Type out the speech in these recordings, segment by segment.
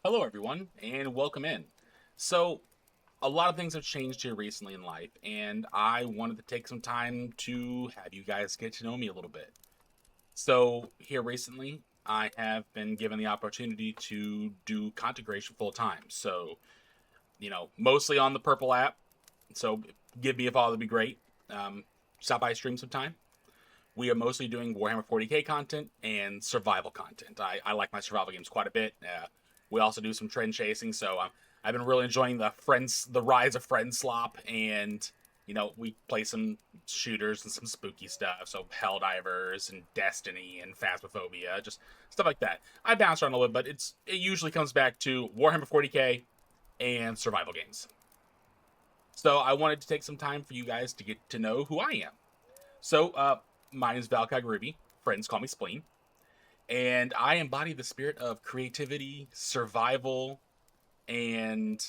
Hello, everyone, and welcome in. So, a lot of things have changed here recently in life, and I wanted to take some time to have you guys get to know me a little bit. So, here recently, I have been given the opportunity to do content creation full time. So, mostly on the Purple app. So, give me a follow, that'd be great. Stop by stream sometime. We are mostly doing Warhammer 40k content and survival content. I like my survival games quite a bit. We also do some trend chasing, so I've been really enjoying the rise of friend slop, and we play some shooters and some spooky stuff. So Helldivers and Destiny and Phasmophobia, just stuff like that. I bounce around a little bit, but it usually comes back to Warhammer 40k and survival games. So I wanted to take some time for you guys to get to know who I am. So, my name is Valkai Ruby. Friends call me Spleen. And I embody the spirit of creativity, survival, and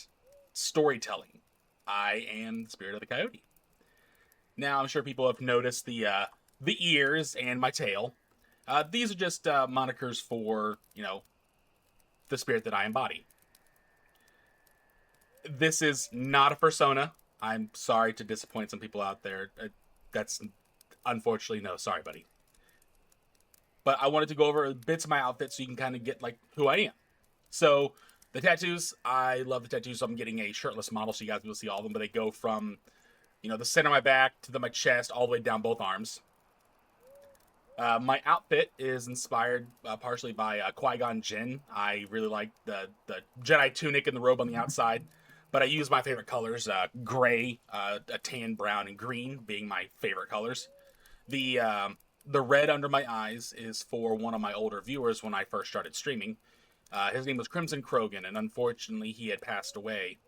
storytelling. I am the spirit of the coyote. Now, I'm sure people have noticed the ears and my tail. These are just monikers for, the spirit that I embody. This is not a persona. I'm sorry to disappoint some people out there. That's unfortunately no. Sorry, buddy. But I wanted to go over bits of my outfit so you can kind of get like who I am. So the tattoos, I love the tattoos. So I'm getting a shirtless model, so you guys will see all of them. But they go from, the center of my back to my chest, all the way down both arms. My outfit is inspired partially by Qui-Gon Jinn. I really like the Jedi tunic and the robe on the outside. But I use my favorite colors, gray, a tan, brown, and green being my favorite colors. The the red under my eyes is for one of my older viewers when I first started streaming. His name was Crimson Krogan, and unfortunately he had passed away.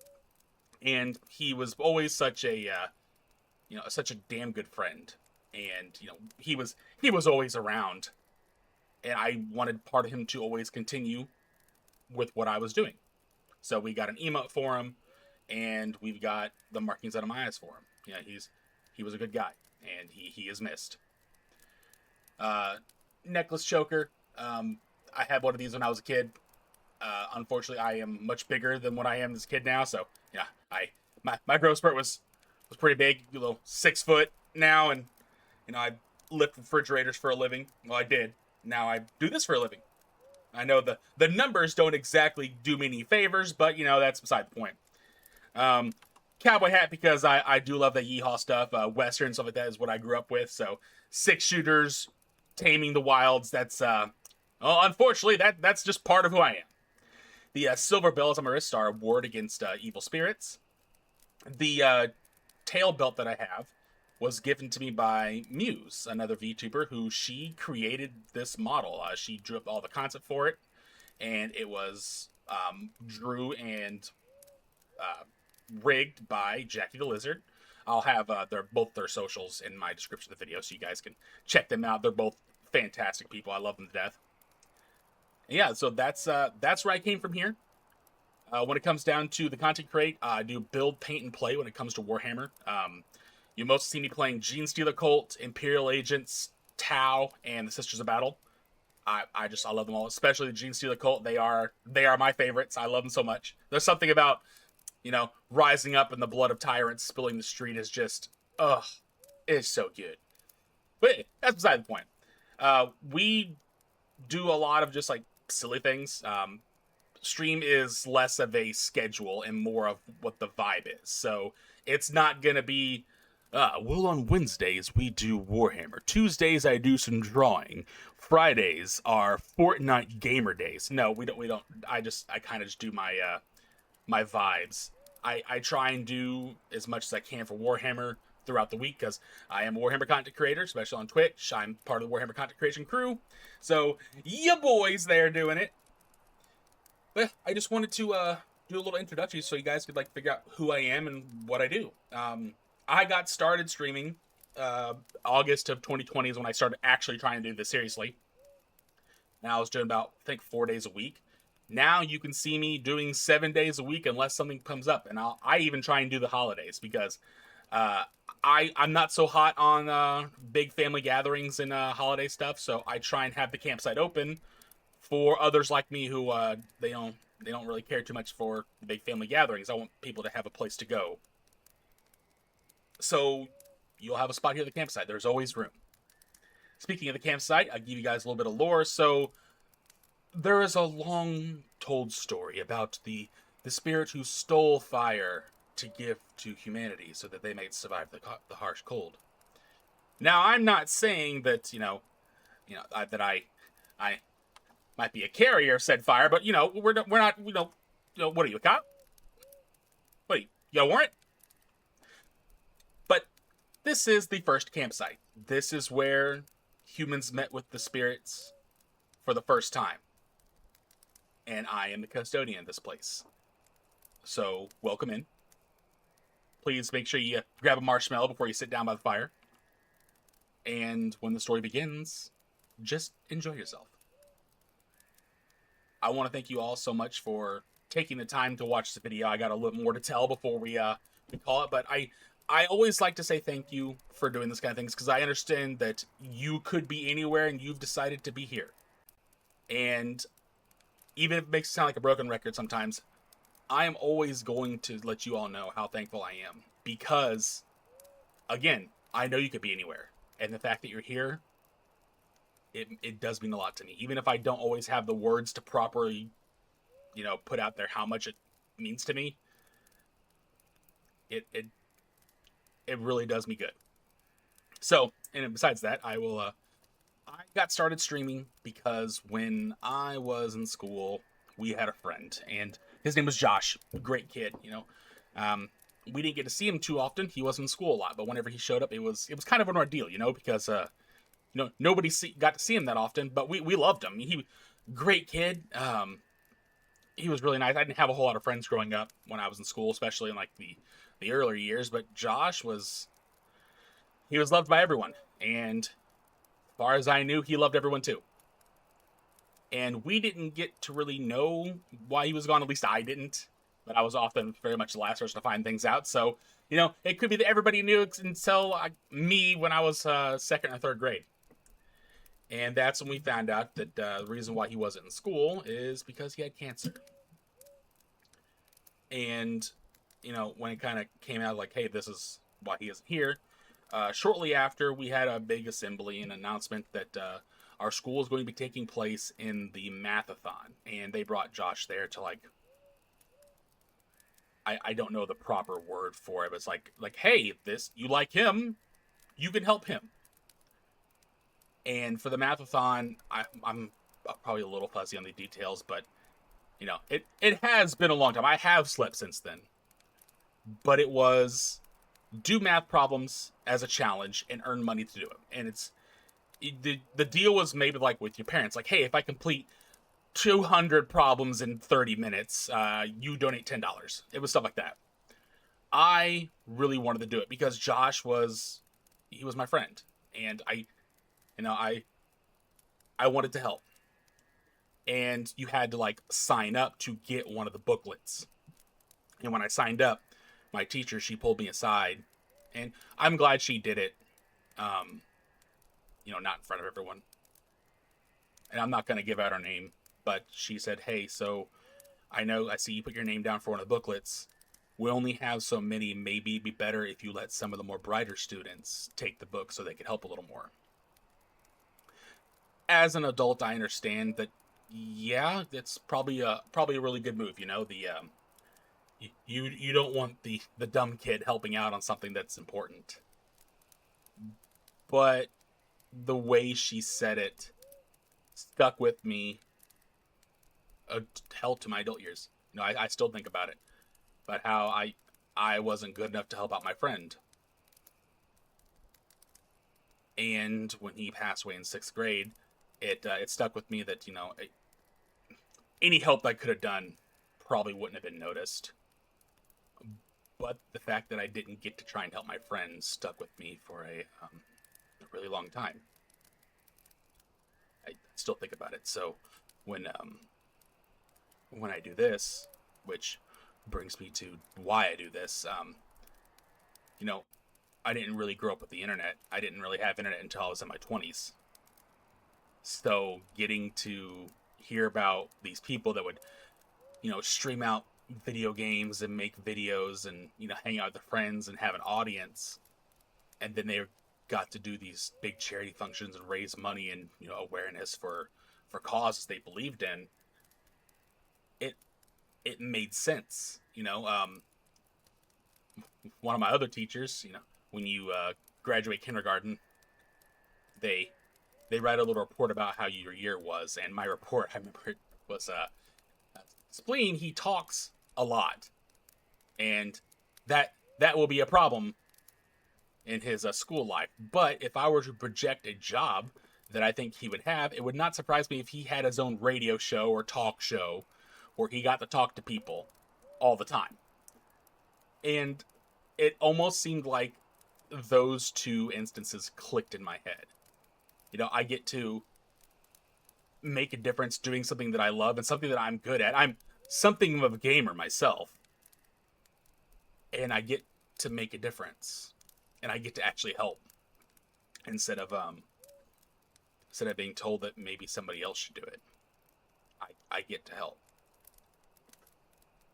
And he was always such a damn good friend. And he was always around, and I wanted part of him to always continue with what I was doing. So we got an emote for him, and we've got the markings out of my eyes for him. He was a good guy, and he is missed. Necklace choker. I had one of these when I was a kid. Unfortunately, I am much bigger than what I am as a kid now. So yeah, my growth spurt was pretty big. 6 foot now, and I lift refrigerators for a living. Well, I did. Now I do this for a living. I know the numbers don't exactly do me any favors, but that's beside the point. Cowboy hat because I do love the yeehaw stuff. Western stuff like that is what I grew up with. So 6 shooters, taming the wilds. That's unfortunately that's just part of who I am. The silver bells on my wrist are a ward against evil spirits. The tail belt that I have was given to me by Muse, another VTuber who she created this model. She drew up all the concept for it, and it was drew and rigged by Jackie the Lizard. I'll have both their socials in my description of the video, so you guys can check them out. They're both fantastic people. I love them to death. Yeah, so that's where I came from here. When it comes down to the content create, I do build, paint, and play when it comes to Warhammer. You mostly see me playing Genestealer Cult, Imperial Agents, Tau, and the Sisters of Battle. I love them all, especially the Genestealer Cult. They are my favorites. I love them so much. There's something about rising up in the blood of tyrants, spilling the street is just it's so good. But that's beside the point. We do a lot of just like silly things. Stream is less of a schedule and more of what the vibe is. So it's not gonna be well, on Wednesdays we do Warhammer. Tuesdays I do some drawing. Fridays are Fortnite gamer days. No, we don't. I kind of just do my vibes. I try and do as much as I can for Warhammer throughout the week because I am a Warhammer content creator, especially on Twitch. I'm part of the Warhammer content creation crew. So ya boys there doing it. But I just wanted to do a little introduction so you guys could like figure out who I am and what I do. I got started streaming August of 2020 is when I started actually trying to do this seriously. Now I was doing about, I think, 4 days a week. Now you can see me doing 7 days a week unless something comes up. And I even try and do the holidays because I'm not so hot on big family gatherings and holiday stuff. So I try and have the campsite open For others like me who they don't really care too much for big family gatherings, I want people to have a place to go. So you'll have a spot here at the campsite. There's always room. Speaking of the campsite, I'll give you guys a little bit of lore. So there is a long told story about the spirit who stole fire to give to humanity so that they might survive the harsh cold. Now, I'm not saying that that I might be a carrier of said fire, but we're not what are you, a cop? What are you got a warrant? But this is the first campsite. This is where humans met with the spirits for the first time, and I am the custodian of this place. So welcome in. Please make sure you grab a marshmallow before you sit down by the fire. And when the story begins, just enjoy yourself. I want to thank you all so much for taking the time to watch the video. I got a little more to tell before we call it, but I always like to say thank you for doing this kind of things, because I understand that you could be anywhere and you've decided to be here. And even if it makes it sound like a broken record sometimes, I am always going to let you all know how thankful I am, because, again, I know you could be anywhere, and the fact that you're here, it does mean a lot to me. Even if I don't always have the words to properly, put out there how much it means to me, it really does me good. So, and besides that, I got started streaming because when I was in school, we had a friend, and his name was Josh. Great kid, we didn't get to see him too often. He wasn't in school a lot, but whenever he showed up, it was kind of an ordeal, because nobody got to see him that often. But we loved him. He great kid. He was really nice. I didn't have a whole lot of friends growing up when I was in school, especially in like the earlier years. But Josh was loved by everyone, and as far as I knew, he loved everyone too. And we didn't get to really know why he was gone. At least I didn't. But I was often very much the last person to find things out. So, it could be that everybody knew until me when I was second or third grade. And that's when we found out that the reason why he wasn't in school is because he had cancer. And, when it kind of came out like, hey, this is why he isn't here, shortly after, we had a big assembly and announcement that our school is going to be taking place in the mathathon. And they brought Josh there to, like, I don't know the proper word for it, but it's like, hey, you like him, you can help him. And for the mathathon, I'm probably a little fuzzy on the details, but it has been a long time. I have slept since then, but it was do math problems as a challenge and earn money to do it. And the deal was maybe like with your parents, like, hey, if I complete 200 problems in 30 minutes, you donate $10. It was stuff like that. I really wanted to do it because Josh was my friend, and I wanted to help. And you had to like sign up to get one of the booklets. And when I signed up, my teacher, she pulled me aside, and I'm glad she did it. Not in front of everyone. And I'm not going to give out her name, but she said, hey, so I see you put your name down for one of the booklets. We only have so many. Maybe it'd be better if you let some of the more brighter students take the book so they could help a little more. As an adult, I understand that, yeah, it's probably a really good move. You don't want the dumb kid helping out on something that's important. But the way she said it stuck with me hell to my adult years. I still think about it. But how I wasn't good enough to help out my friend. And when he passed away in 6th grade, it stuck with me that, any help I could have done probably wouldn't have been noticed. But the fact that I didn't get to try and help my friends stuck with me for a really long time. I still think about it. So when I do this, which brings me to why I do this, I didn't really grow up with the internet. I didn't really have internet until I was in my 20s. So getting to hear about these people that would, stream out video games and make videos and, hang out with their friends and have an audience. And then they got to do these big charity functions and raise money and, awareness for causes they believed in. It made sense. One of my other teachers, when you graduate kindergarten, they write a little report about how your year was, and my report, I remember, it was Spleen. He talks a lot, and that will be a problem in his school life. But if I were to project a job that I think he would have, it would not surprise me if he had his own radio show or talk show where he got to talk to people all the time. And it almost seemed like those two instances clicked in my head. I get to make a difference doing something that I love and something that I'm good at. I'm something of a gamer myself. And I get to make a difference. And I get to actually help. Instead of being told that maybe somebody else should do it. I get to help.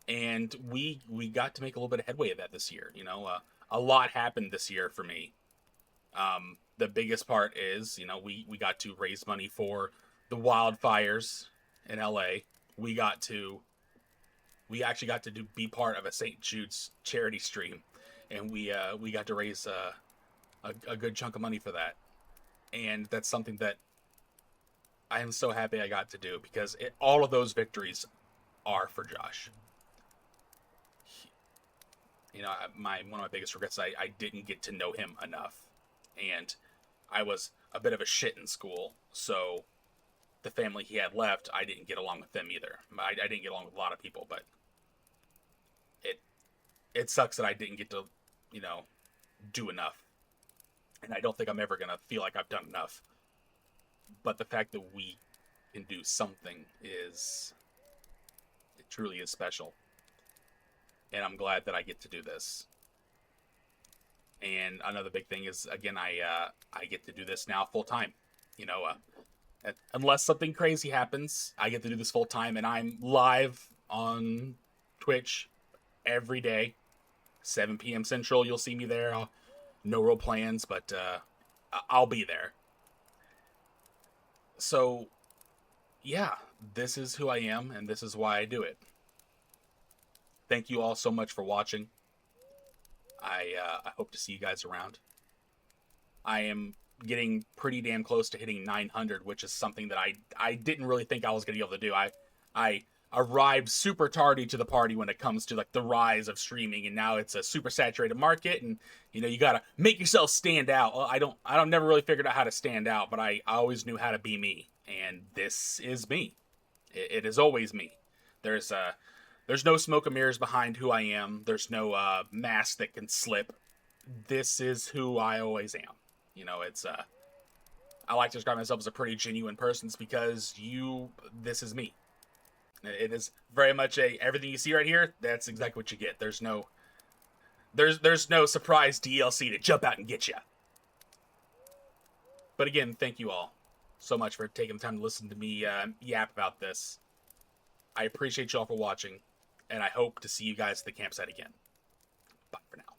And we got to make a little bit of headway of that this year. A lot happened this year for me. The biggest part is, we got to raise money for the wildfires in LA. We actually got to be part of a St. Jude's charity stream, and we got to raise a good chunk of money for that. And that's something that I am so happy I got to do, because all of those victories are for Josh. One of my biggest regrets, I didn't get to know him enough, and I was a bit of a shit in school, so the family he had left, I didn't get along with them either. I didn't get along with a lot of people, but it sucks that I didn't get to, do enough, and I don't think I'm ever gonna feel like I've done enough. But the fact that we can do something it truly is special. And I'm glad that I get to do this. And another big thing is, again, I get to do this now full time. Unless something crazy happens, I get to do this full time, and I'm live on Twitch every day, 7 p.m. Central. You'll see me there. No real plans, but I'll be there. So, yeah, this is who I am, and this is why I do it. Thank you all so much for watching. I hope to see you guys around. I am getting pretty damn close to hitting 900, which is something that I didn't really think I was going to be able to do. I arrived super tardy to the party when it comes to like the rise of streaming, and now it's a super saturated market, and you gotta make yourself stand out. Well, I don't never really figured out how to stand out, but I always knew how to be me, and this is me. It is always me. There's no smoke and mirrors behind who I am. There's no mask that can slip. This is who I always am. I like to describe myself as a pretty genuine person, because this is me. It is very much everything you see right here, that's exactly what you get. There's no surprise DLC to jump out and get you. But again, thank you all so much for taking the time to listen to me yap about this. I appreciate you all for watching, and I hope to see you guys at the campsite again. Bye for now.